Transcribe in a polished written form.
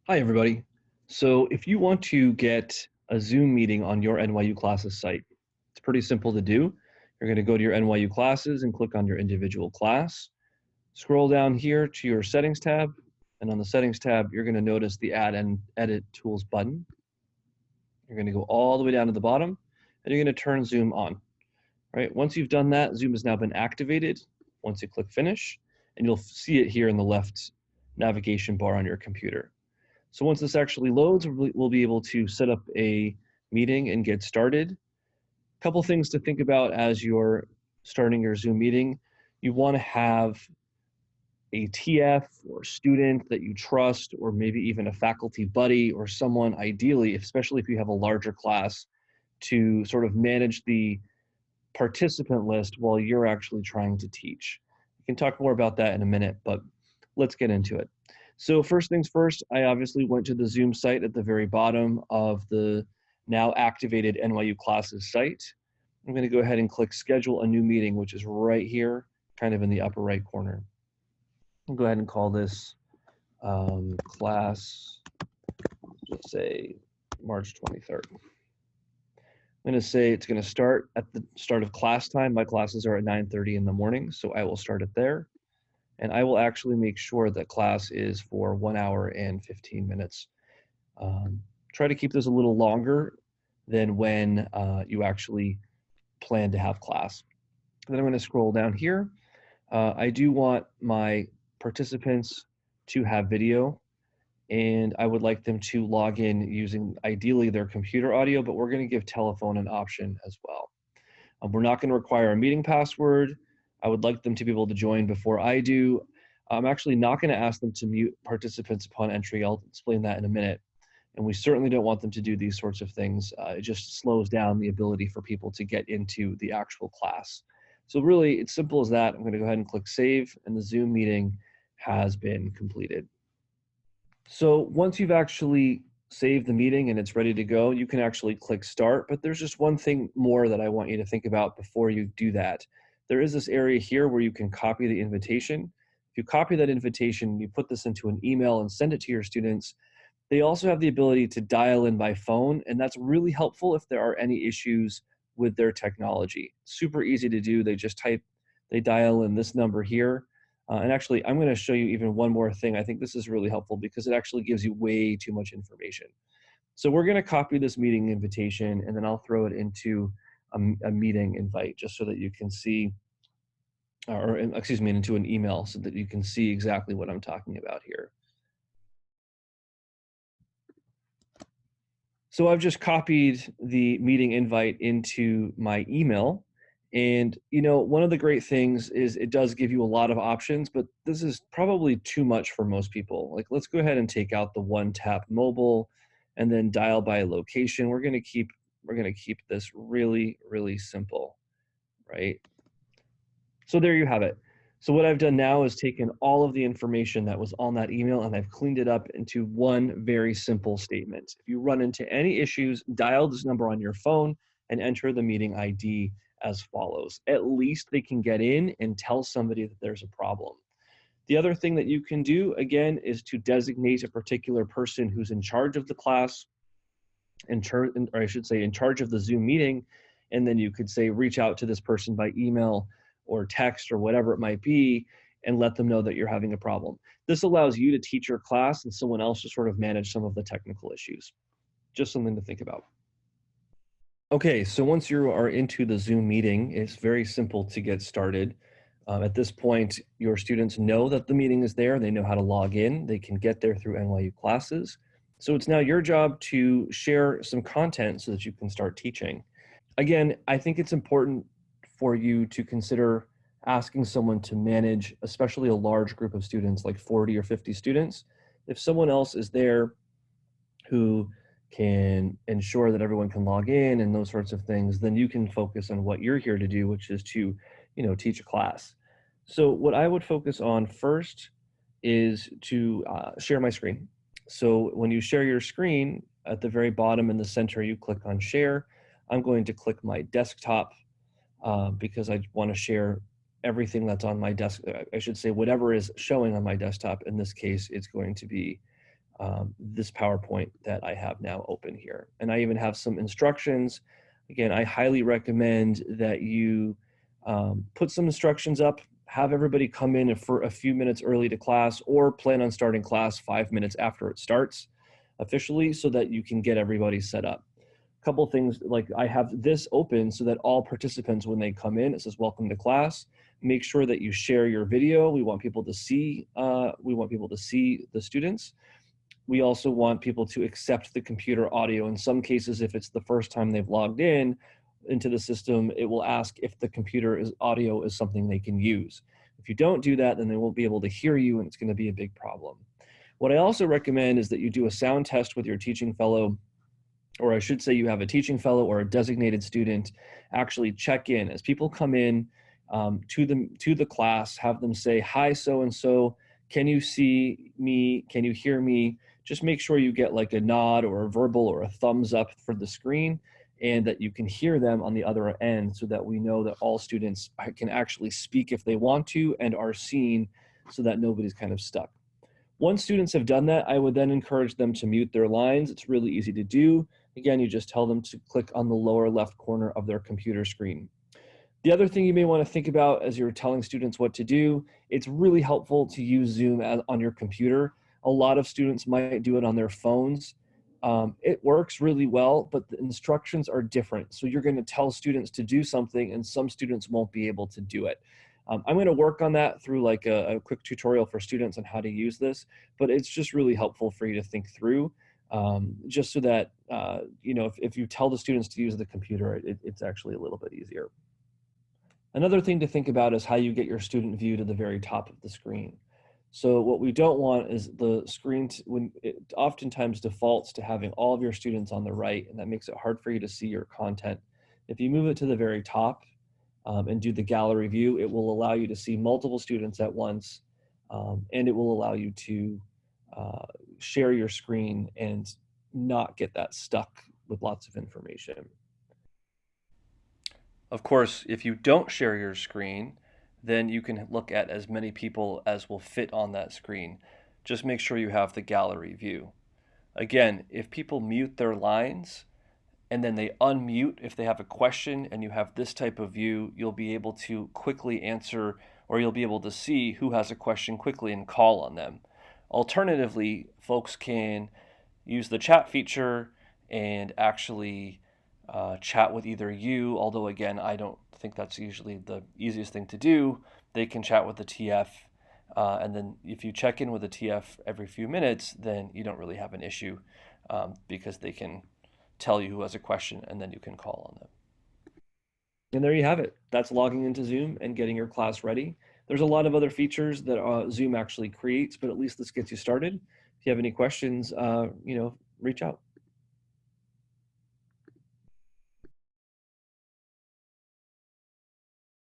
Hi, everybody. So if you want to get a Zoom meeting on your NYU Classes site, it's pretty simple to do. You're going to go to your NYU Classes and click on your individual class. Scroll down here to your Settings tab, and on the Settings tab, you're going to notice the Add and Edit Tools button. You're going to go all the way down to the bottom, and you're going to turn Zoom on. Right? Once you've done that, Zoom has now been activated. Once you click Finish, and you'll see it here in the left navigation bar on your computer. So once this actually loads, we'll be able to set up a meeting and get started. A couple things to think about as you're starting your Zoom meeting. You want to have a TF or student that you trust, or maybe even a faculty buddy or someone ideally, especially if you have a larger class, to sort of manage the participant list while you're actually trying to teach. We can talk more about that in a minute, but let's get into it. So first things first, I obviously went to the Zoom site at the very bottom of the now activated NYU Classes site. I'm going to go ahead and click Schedule a New Meeting, which is right here, kind of in the upper right corner. I'll go ahead and call this class, let's say March 23rd. I'm going to say it's going to start at the start of class time. My classes are at 9:30 in the morning, so I will start it there. And I will actually make sure that class is for 1 hour and 15 minutes. Try to keep this a little longer than when you actually plan to have class. Then I'm going to scroll down here. I do want my participants to have video, and I would like them to log in using ideally their computer audio, but we're going to give telephone an option as well. We're not going to require a meeting password. I would like them to be able to join before I do. I'm actually not going to ask them to mute participants upon entry. I'll explain that in a minute. And we certainly don't want them to do these sorts of things. It just slows down the ability for people to get into the actual class. So really, it's simple as that. I'm going to go ahead and click Save, and the Zoom meeting has been completed. So once you've actually saved the meeting and it's ready to go, you can actually click Start. But there's just one thing more that I want you to think about before you do that. There is this area here where you can copy the invitation. If you copy that invitation, you put this into an email and send it to your students. They also have the ability to dial in by phone, and that's really helpful if there are any issues with their technology. Super easy to do. They dial in this number here. And actually, I'm going to show you even one more thing. I think this is really helpful because it actually gives you way too much information. So we're going to copy this meeting invitation, and then I'll throw it into a meeting invite just so that you can see, or excuse me, into an email so that you can see exactly what I'm talking about here. So I've just copied the meeting invite into my email. And, you know, one of the great things is it does give you a lot of options, but this is probably too much for most people. Like, let's go ahead and take out the one tap mobile and then dial by location. We're going to keep this really, really simple, right? So there you have it. So what I've done now is taken all of the information that was on that email and I've cleaned it up into one very simple statement. If you run into any issues, dial this number on your phone and enter the meeting ID as follows. At least they can get in and tell somebody that there's a problem. The other thing that you can do, again, is to designate a particular person who's in charge of the class, in charge of the Zoom meeting, and then you could say, reach out to this person by email or text or whatever it might be, and let them know that you're having a problem. This allows you to teach your class and someone else to sort of manage some of the technical issues. Just something to think about. Okay, so once you are into the Zoom meeting, it's very simple to get started. At this point, your students know that the meeting is there. They know how to log in. They can get there through NYU Classes. So it's now your job to share some content so that you can start teaching. Again, I think it's important for you to consider asking someone to manage, especially a large group of students, like 40 or 50 students. If someone else is there who can ensure that everyone can log in and those sorts of things, then you can focus on what you're here to do, which is to, teach a class. So what I would focus on first is to share my screen. So when you share your screen, at the very bottom in the center, you click on share. I'm going to click my desktop because I want to share everything that's on my desk. I should say whatever is showing on my desktop. In this case, it's going to be this PowerPoint that I have now open here. And I even have some instructions. Again, I highly recommend that you put some instructions up, have everybody come in for a few minutes early to class, or plan on starting class 5 minutes after it starts officially so that you can get everybody set up. A couple things, like I have this open so that all participants, when they come in, it says welcome to class. Make sure that you share your video. We want people to see the students. We also want people to accept the computer audio. In some cases, if it's the first time they've logged in into the system, it will ask if the computer audio is something they can use. If you don't do that, then they won't be able to hear you, and it's going to be a big problem. What I also recommend is that you do a sound test with your teaching fellow, or I should say you have a teaching fellow or a designated student actually check in. As people come in to the class, have them say, "Hi, so-and-so, can you see me? Can you hear me?" Just make sure you get like a nod or a verbal or a thumbs up for the screen, and that you can hear them on the other end, so that we know that all students can actually speak if they want to and are seen, so that nobody's kind of stuck. Once students have done that, I would then encourage them to mute their lines. It's really easy to do. Again, you just tell them to click on the lower left corner of their computer screen. The other thing you may want to think about as you're telling students what to do, it's really helpful to use Zoom on your computer. A lot of students might do it on their phones. It works really well, but the instructions are different. So you're going to tell students to do something, and some students won't be able to do it. I'm going to work on that through like a quick tutorial for students on how to use this, but it's just really helpful for you to think through, just so that, if you tell the students to use the computer, it's actually a little bit easier. Another thing to think about is how you get your student view to the very top of the screen. So what we don't want is the screen, when it oftentimes defaults to having all of your students on the right, and that makes it hard for you to see your content. If you move it to the very top and do the gallery view, it will allow you to see multiple students at once, and it will allow you to share your screen and not get that stuck with lots of information. Of course, if you don't share your screen, then you can look at as many people as will fit on that screen. Just make sure you have the gallery view. Again, if people mute their lines and then they unmute if they have a question and you have this type of view, you'll be able to quickly answer, or you'll be able to see who has a question quickly and call on them. Alternatively, folks can use the chat feature and actually chat with either you, although again, I don't think that's usually the easiest thing to do. They can chat with the TF, and then if you check in with the TF every few minutes, then you don't really have an issue, because they can tell you who has a question and then you can call on them. And there you have it. That's logging into Zoom and getting your class ready. There's a lot of other features that Zoom actually creates, but at least this gets you started. If you have any questions, reach out.